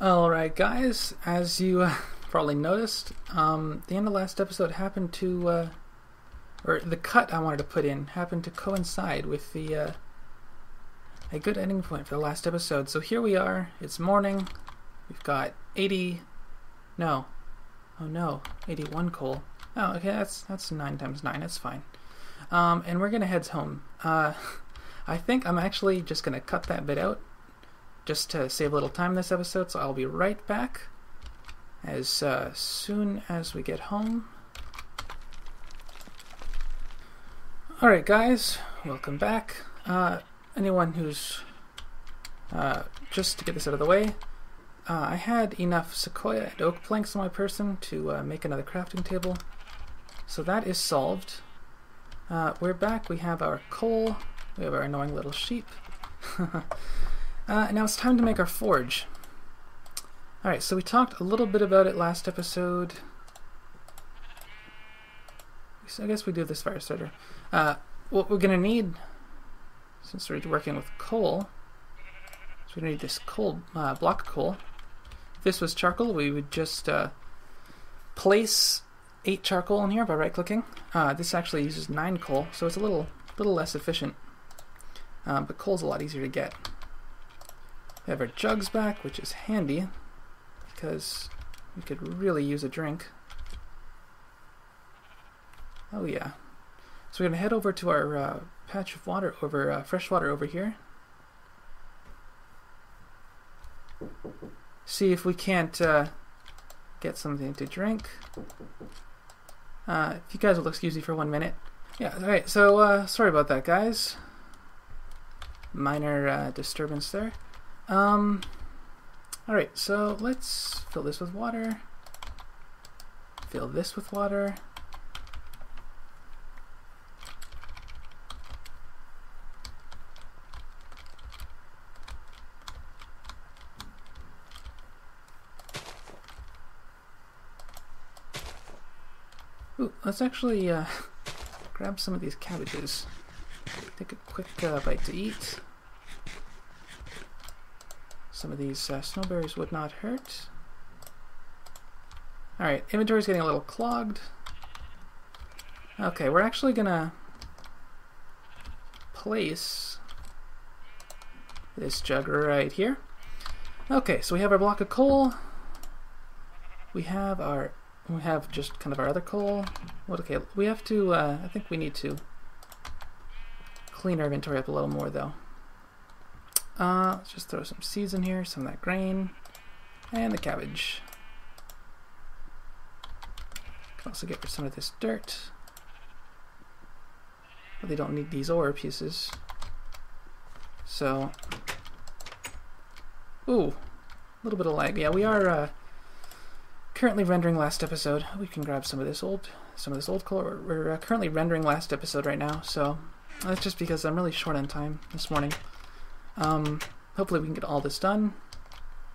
Alright guys, as you probably noticed, the end of last episode happened to, or the cut I wanted to put in happened to coincide with the, a good ending point for the last episode. So here we are, it's morning, we've got 81 coal. Oh, okay, that's 9 times 9, that's fine. And we're gonna head home. I think I'm actually just gonna cut that bit out, just to save a little time this episode, so I'll be right back as soon as we get home. Alright guys, welcome back. Anyone who's just to get this out of the way, I had enough sequoia and oak planks on my person to make another crafting table, so that is solved. We're back, we have our coal, we have our annoying little sheep. Now it's time to make our forge. Alright, so we talked a little bit about it last episode. So I guess we do this fire starter. What we're going to need, since we're working with coal, so we're going to need this coal, block of coal. If this was charcoal, we would just place 8 charcoal in here by right-clicking. This actually uses 9 coal, so it's a little less efficient. But coal's a lot easier to get. We have our jugs back, which is handy because we could really use a drink. Oh yeah. So we're going to head over to our patch of water, fresh water over here. See if we can't get something to drink. If you guys will excuse me for 1 minute. Yeah, alright, so sorry about that guys. Minor disturbance there. Alright, so let's fill this with water. Fill this with water. Ooh, let's actually grab some of these cabbages. Take a quick bite to eat. Some of these snowberries would not hurt. Alright, inventory's getting a little clogged. Okay, we're actually gonna place this jug right here. Okay, so we have our block of coal. We have just kind of our other coal. Okay, we have to, I think we need to clean our inventory up a little more though. Let's just throw some seeds in here, some of that grain, and the cabbage. Can also get rid of some of this dirt. But they don't need these ore pieces. So, ooh, a little bit of lag. Yeah, we are currently rendering last episode. We can grab some of this old coal. We're currently rendering last episode right now, so that's just because I'm really short on time this morning. Hopefully we can get all this done.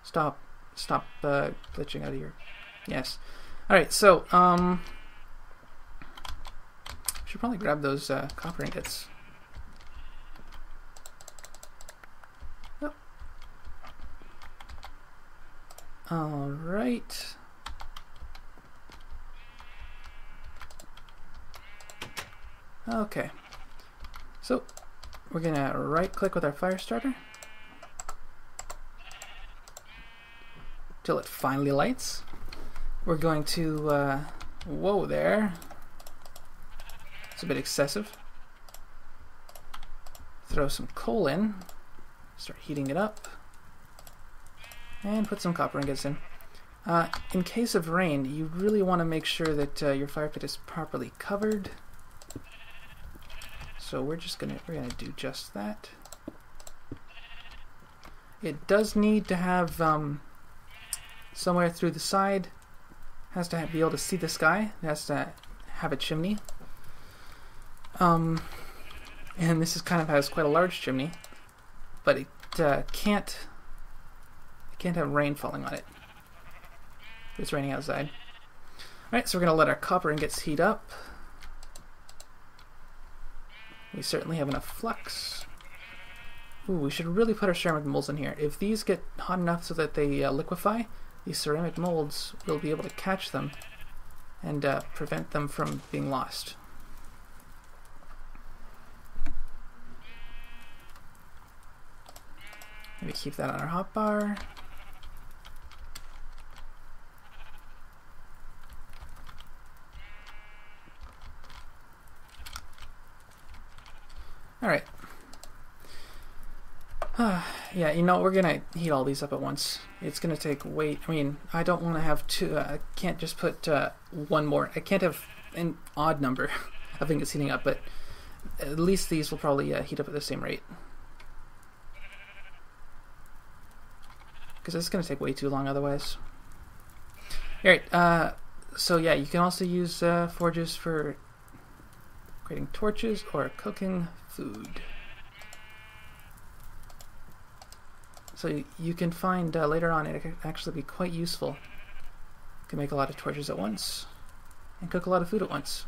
Stop glitching out of here. Yes. Alright, so, should probably grab those, copper ingots. Oh. Alright. Okay. So, we're gonna right-click with our fire starter till it finally lights. We're going to, whoa there. It's a bit excessive. Throw some coal in, start heating it up, and put some copper ingots in. In case of rain, you really want to make sure that your fire pit is properly covered. So we're gonna do just that. It does need to have somewhere through the side. Has to be able to see the sky. It has to have a chimney. And this is has quite a large chimney, but it can't have rain falling on it. It's raining outside. Alright, so we're gonna let our copper ingots heat up. We certainly have enough flux. Ooh, we should really put our ceramic molds in here. If these get hot enough so that they liquefy, these ceramic molds will be able to catch them and prevent them from being lost. Maybe keep that on our hotbar. Alright. Yeah, you know, we're gonna heat all these up at once. It's gonna take I mean, I don't want to have two, I can't just put one more. I can't have an odd number of things heating up, but at least these will probably heat up at the same rate. Because it's gonna take way too long otherwise. Alright, so yeah, you can also use forges for creating torches or cooking food. So you can find later on it can actually be quite useful. You can make a lot of torches at once and cook a lot of food at once.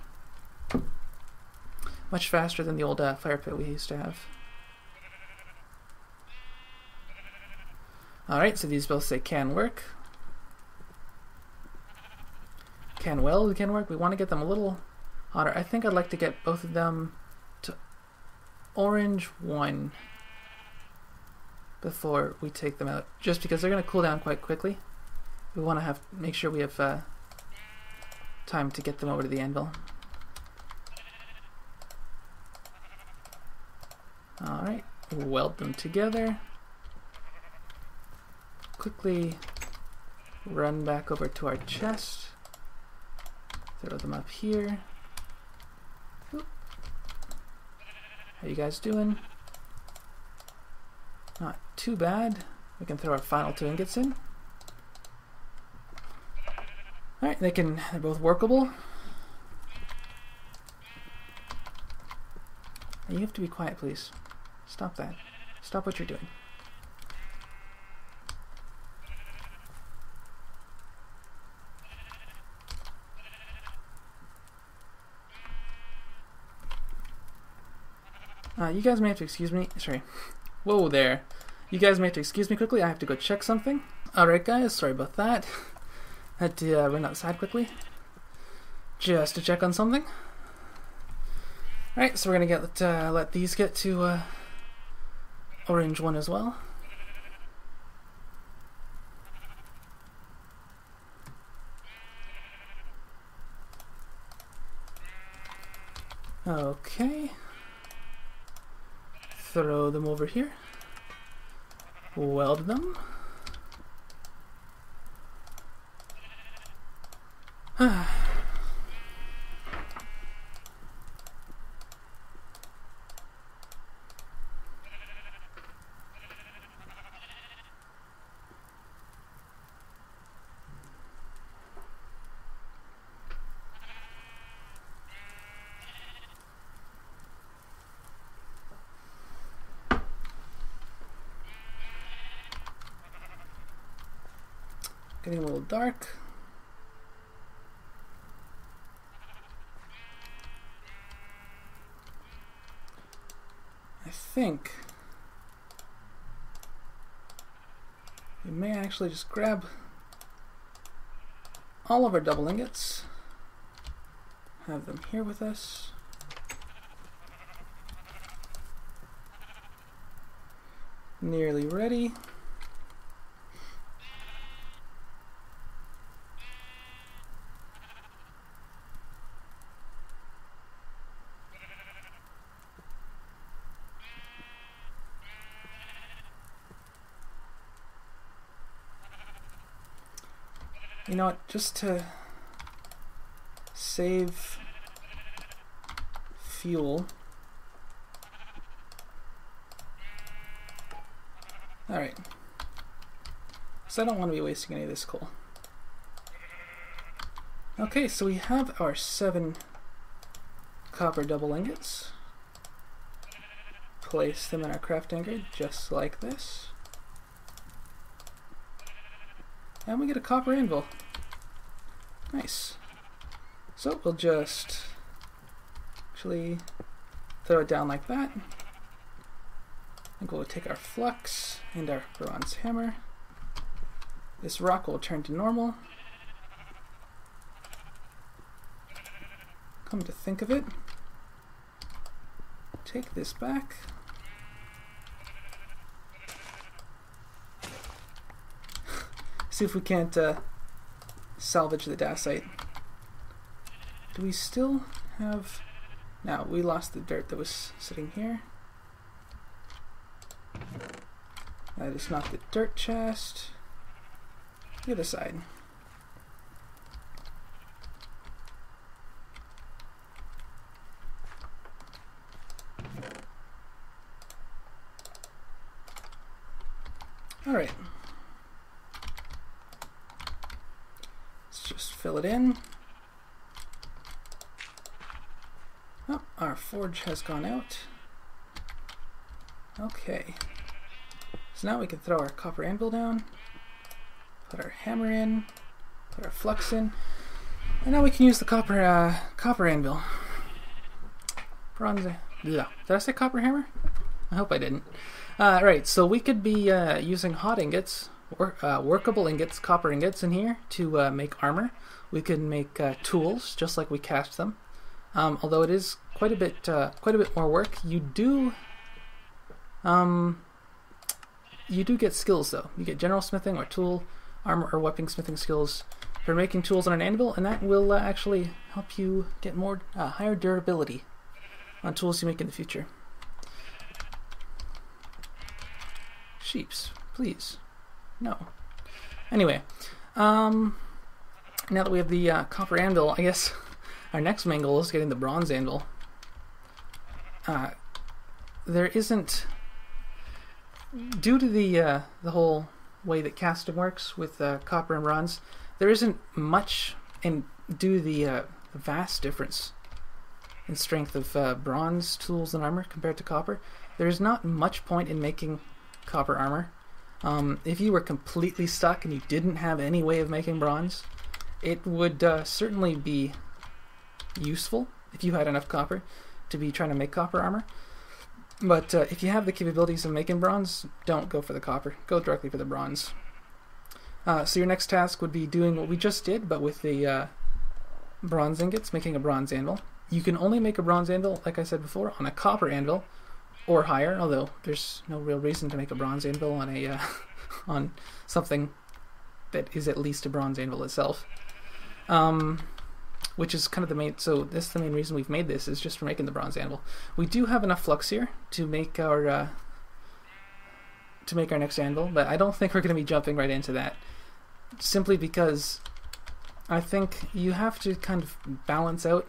Much faster than the old fire pit we used to have. Alright, so these both say can work. Can weld can work. We want to get them a little hotter. I think I'd like to get both of them to orange 1 before we take them out, just because they're going to cool down quite quickly. We want to make sure we have time to get them over to the anvil. Alright, weld them together. Quickly run back over to our chest. Throw them up here. Oop. How you guys doing? Not too bad. We can throw our final 2 ingots in. Alright, they're both workable. And you have to be quiet, please. Stop that. Stop what you're doing. You guys may have to excuse me. Sorry. Whoa there. You guys may have to excuse me quickly. I have to go check something. Alright guys, sorry about that. Had to run outside quickly. Just to check on something. Alright, so we're gonna let these get to orange 1 as well. Okay. Throw them over here. Weld them. Getting a little dark. I think we may actually just grab all of our double ingots, have them here with us. Nearly ready. You know what, just to save fuel. Alright. So I don't want to be wasting any of this coal. Okay, so we have our 7 copper double ingots. Place them in our crafting grid just like this. And we get a copper anvil. Nice. So we'll just actually throw it down like that. And we'll take our flux and our bronze hammer. This rock will turn to normal. Come to think of it, take this back. See if we can't salvage the dacite. Do we still have... No, we lost the dirt that was sitting here. That is not the dirt chest. The other side. Alright. Let's just fill it in. Oh, our forge has gone out. Okay. So now we can throw our copper anvil down, put our hammer in, put our flux in, and now we can use the copper anvil. Bronze. Yeah. Did I say copper hammer? I hope I didn't. Right, so we could be using hot ingots, workable ingots, copper ingots in here to make armor. We can make tools just like we cast them. Although it is quite a bit more work. You do get skills though. You get general smithing or tool, armor or weapon smithing skills for making tools on an anvil, and that will actually help you get more higher durability on tools you make in the future. Sheeps, please. No. Anyway, now that we have the copper anvil, I guess our next main goal is getting the bronze anvil. There isn't, due to the whole way that casting works with copper and bronze, there isn't much, and due to the vast difference in strength of bronze tools and armor compared to copper, there is not much point in making copper armor. If you were completely stuck and you didn't have any way of making bronze, it would certainly be useful if you had enough copper to be trying to make copper armor. But if you have the capabilities of making bronze, don't go for the copper. Go directly for the bronze. So your next task would be doing what we just did, but with the bronze ingots, making a bronze anvil. You can only make a bronze anvil, like I said before, on a copper anvil or higher, although there's no real reason to make a bronze anvil on a on something that is at least a bronze anvil itself. Which is kind of the main, so this is the main reason we've made this, is just for making the bronze anvil. We do have enough flux here to make our next anvil, but I don't think we're going to be jumping right into that, simply because I think you have to kind of balance out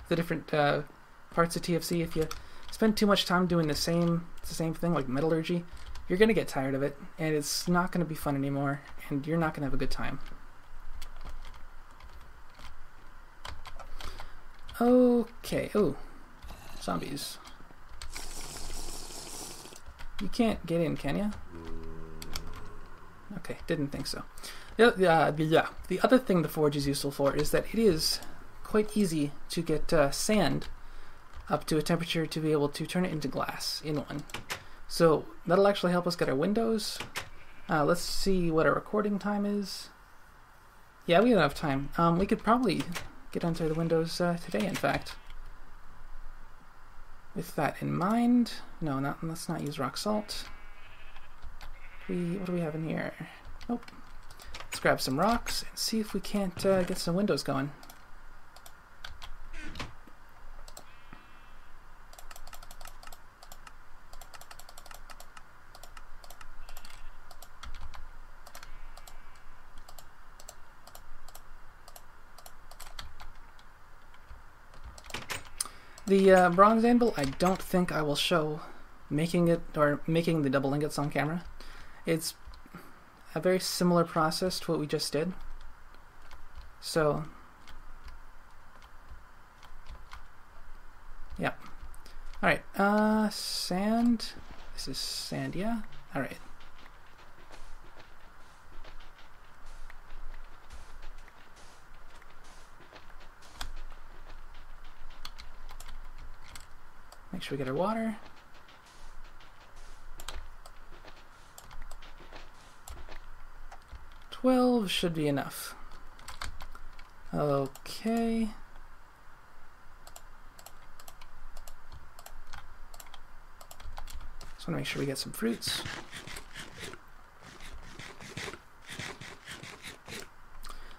the different parts of TFC. If you spend too much time doing the same thing like metallurgy, you're going to get tired of it, and it's not going to be fun anymore, and you're not going to have a good time. Okay. Oh, zombies. You can't get in, can you? Okay, didn't think so. The other thing the forge is useful for is that it is quite easy to get sand up to a temperature to be able to turn it into glass in one. So that'll actually help us get our windows. Let's see what our recording time is. Yeah, we have enough time. We could probably get onto the windows today, in fact. With that in mind, no, let's not use rock salt. What do we have in here? Nope. Let's grab some rocks and see if we can't get some windows going. The bronze anvil, I don't think I will show making it, or making the double ingots on camera. It's a very similar process to what we just did. So, yeah. Alright, sand. This is sand, yeah? Alright. Make sure we get our water. 12 should be enough. Okay. Just want to make sure we get some fruits.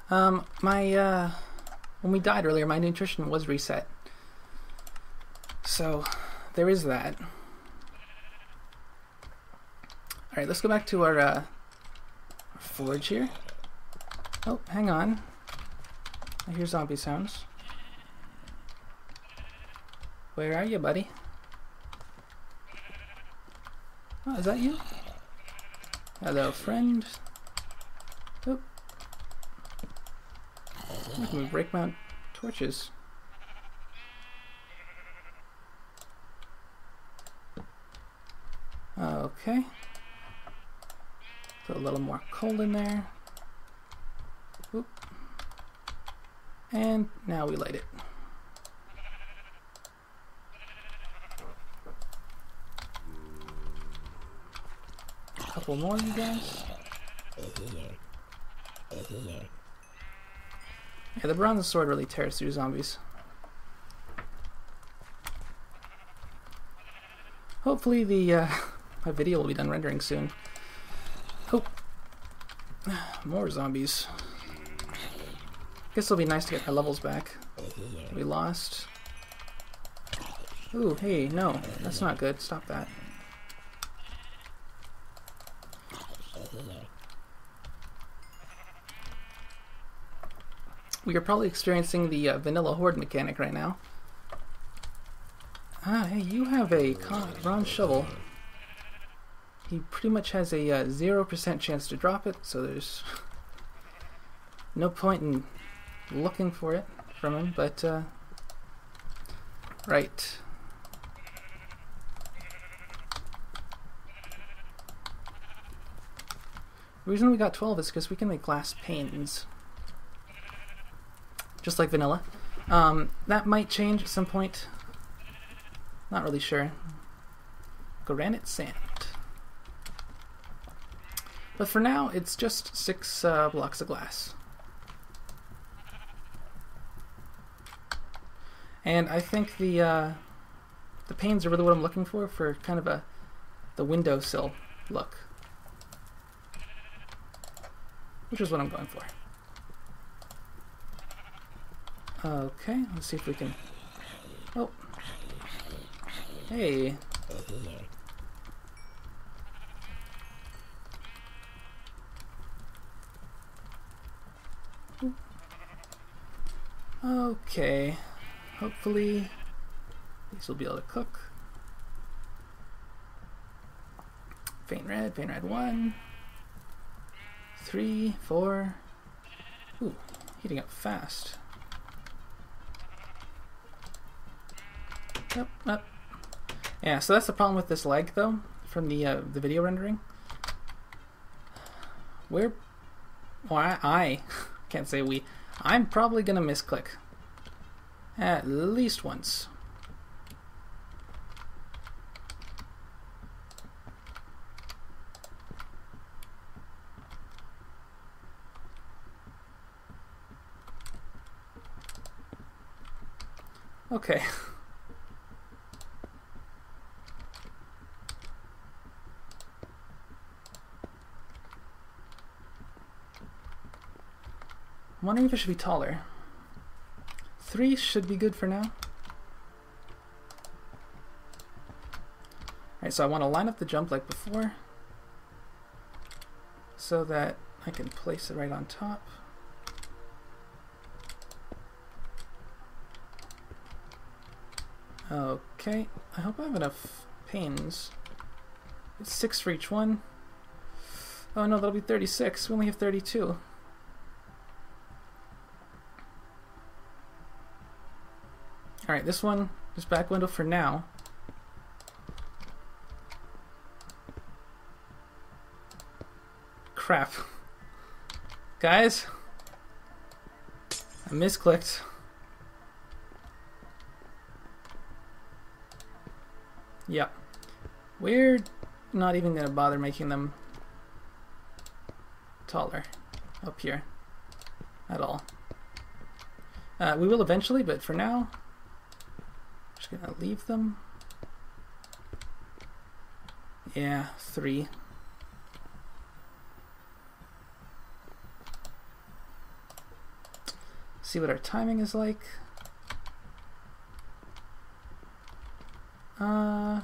When we died earlier, my nutrition was reset. So, there is that. Alright, let's go back to our forge here. Oh, hang on. I hear zombie sounds. Where are you, buddy? Oh, is that you? Hello, friend. Oh. Look, we break mount torches. Okay. Put a little more coal in there. Oop. And now we light it. A couple more, you guys. Yeah, the bronze sword really tears through zombies. Hopefully the my video will be done rendering soon. Oh, more zombies. Guess it'll be nice to get our levels back. We lost. Ooh, hey, no, that's not good. Stop that. We are probably experiencing the vanilla horde mechanic right now. Ah, hey, you have a bronze shovel. He pretty much has a 0% chance to drop it, so there's no point in looking for it from him, but right. The reason we got 12 is because we can make glass panes. Just like vanilla. That might change at some point. Not really sure. Granite sand. But for now, it's just 6 blocks of glass. And I think the panes are really what I'm looking for kind of the windowsill look. Which is what I'm going for. Okay, let's see if we can... Oh. Hey. Okay. Hopefully these will be able to cook. Faint red 1. 3, 4. Ooh, heating up fast. Up. Yeah, so that's the problem with this lag, though, from the video rendering. I can't say we. I'm probably gonna misclick at least once. Okay. I'm wondering if it should be taller. 3 should be good for now. Alright, so I want to line up the jump like before so that I can place it right on top. Okay, I hope I have enough panes. It's 6 for each one. Oh no, that'll be 36. We only have 32. Alright, this one is back window for now. Crap. Guys, I misclicked. Yep. We're not even going to bother making them taller. up here at all. We will eventually, but for now, I'm just gonna leave them. Yeah, 3. See what our timing is like. Yeah,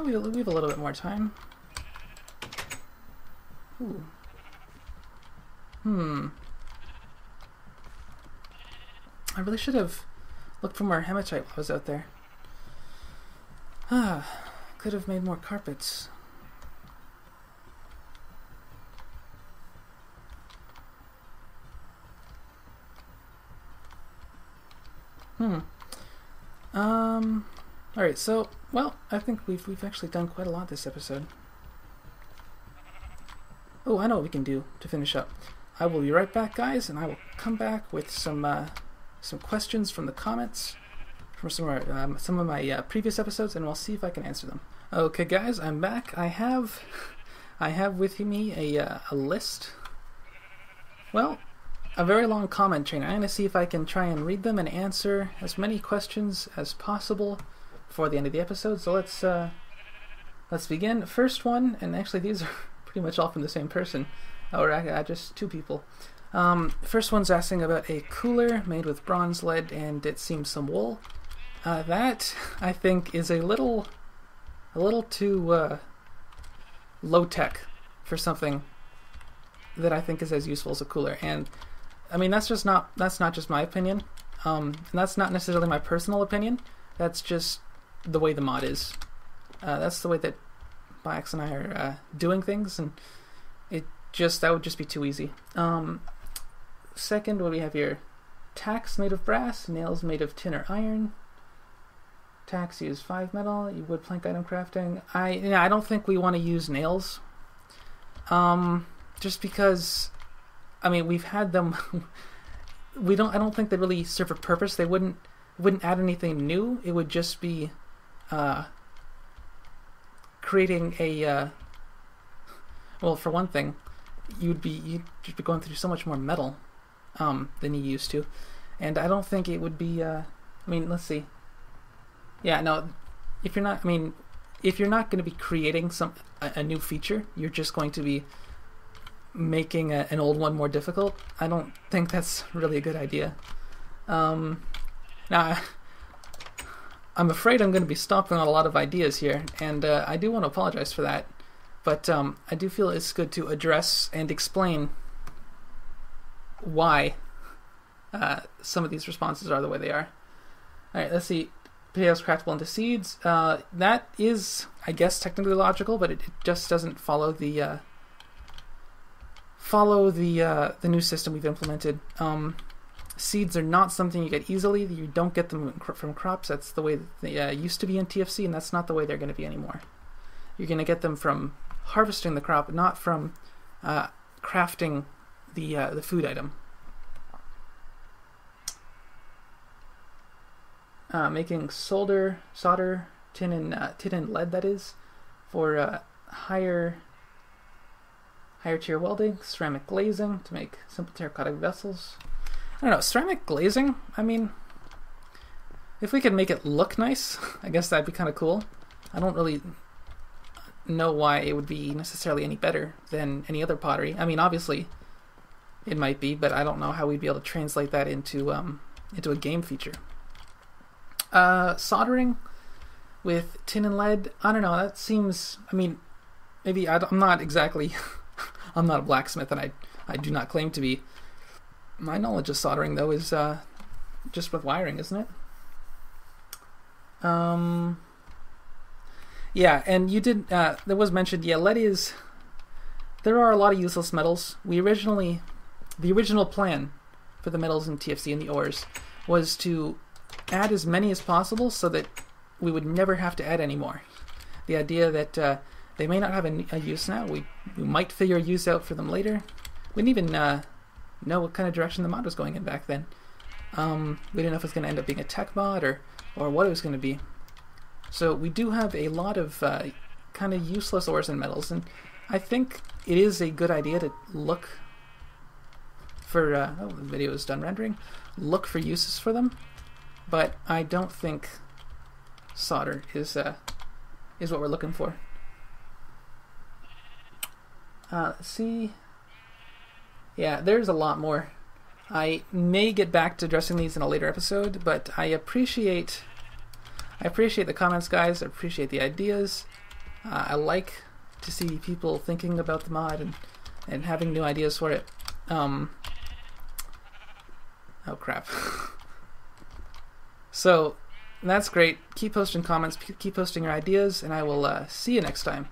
we have a little bit more time. Ooh. I really should have looked for more hematite while I was out there. Could have made more carpets. Alright, so, well, I think we've actually done quite a lot this episode. Oh, I know what we can do to finish up. I will be right back, guys, and I will come back with some questions from the comments from some of my previous episodes, and we'll see if I can answer them. Okay, guys, I'm back. I have with me a list. Well, a very long comment chain. I'm going to see if I can try and read them and answer as many questions as possible before the end of the episode. So let's begin. First one, and actually these are pretty much all from the same person, or just 2 people. First one's asking about a cooler made with bronze, lead, and it seems some wool. That I think is a little too low tech for something that I think is as useful as a cooler. And I mean, that's not just my opinion, and that's not necessarily my personal opinion. That's just the way the mod is. That's the way that Biax and I are doing things, and that would just be too easy. Second, what do we have here? Tacks made of brass, nails made of tin or iron. Tacks use 5 metal. Wood plank item crafting. I don't think we want to use nails. Just because, I mean, we've had them. I don't think they really serve a purpose. They wouldn't add anything new. It would just be creating a. Well, for one thing, you'd just be going through so much more metal than you used to, and I don't think it would be. I mean, let's see. Yeah, no. If you're not going to be creating a new feature, you're just going to be making an old one more difficult. I don't think that's really a good idea. Now, I'm afraid I'm going to be stomping on a lot of ideas here, and I do want to apologize for that. But I do feel it's good to address and explain why some of these responses are the way they are. Alright, let's see. Potatoes craftable into seeds. That is, I guess, technically logical, but it just doesn't follow the new system we've implemented. Seeds are not something you get easily. You don't get them from crops. That's the way that they used to be in TFC, and that's not the way they're going to be anymore. You're going to get them from harvesting the crop, not from crafting the food item. Making solder, tin and lead, that is, for higher tier welding, ceramic glazing to make simple terracotta vessels. I don't know, ceramic glazing, I mean, if we could make it look nice, I guess that'd be kind of cool. I don't really know why it would be necessarily any better than any other pottery. I mean, obviously it might be, but I don't know how we'd be able to translate that into a game feature. Soldering with tin and lead, I don't know, that seems, I mean, maybe I'm not exactly, I'm not a blacksmith, and I do not claim to be. My knowledge of soldering, though, is just with wiring, isn't it? Yeah, and you did, there was mentioned, yeah, lead is, there are a lot of useless metals. The original plan for the metals in TFC and the ores was to add as many as possible so that we would never have to add any more. The idea that they may not have a use now, we might figure a use out for them later. We didn't even know what kind of direction the mod was going in back then. We didn't know if it was going to end up being a tech mod or what it was going to be. So we do have a lot of kind of useless ores and metals, and I think it is a good idea to look for, oh, the video is done rendering, look for uses for them, but I don't think solder is what we're looking for. Let's see. Yeah, there's a lot more. I may get back to addressing these in a later episode, but I appreciate the comments, guys. I appreciate the ideas. I like to see people thinking about the mod and having new ideas for it. Oh crap. So that's great. Keep posting comments, keep posting your ideas, and I will see you next time.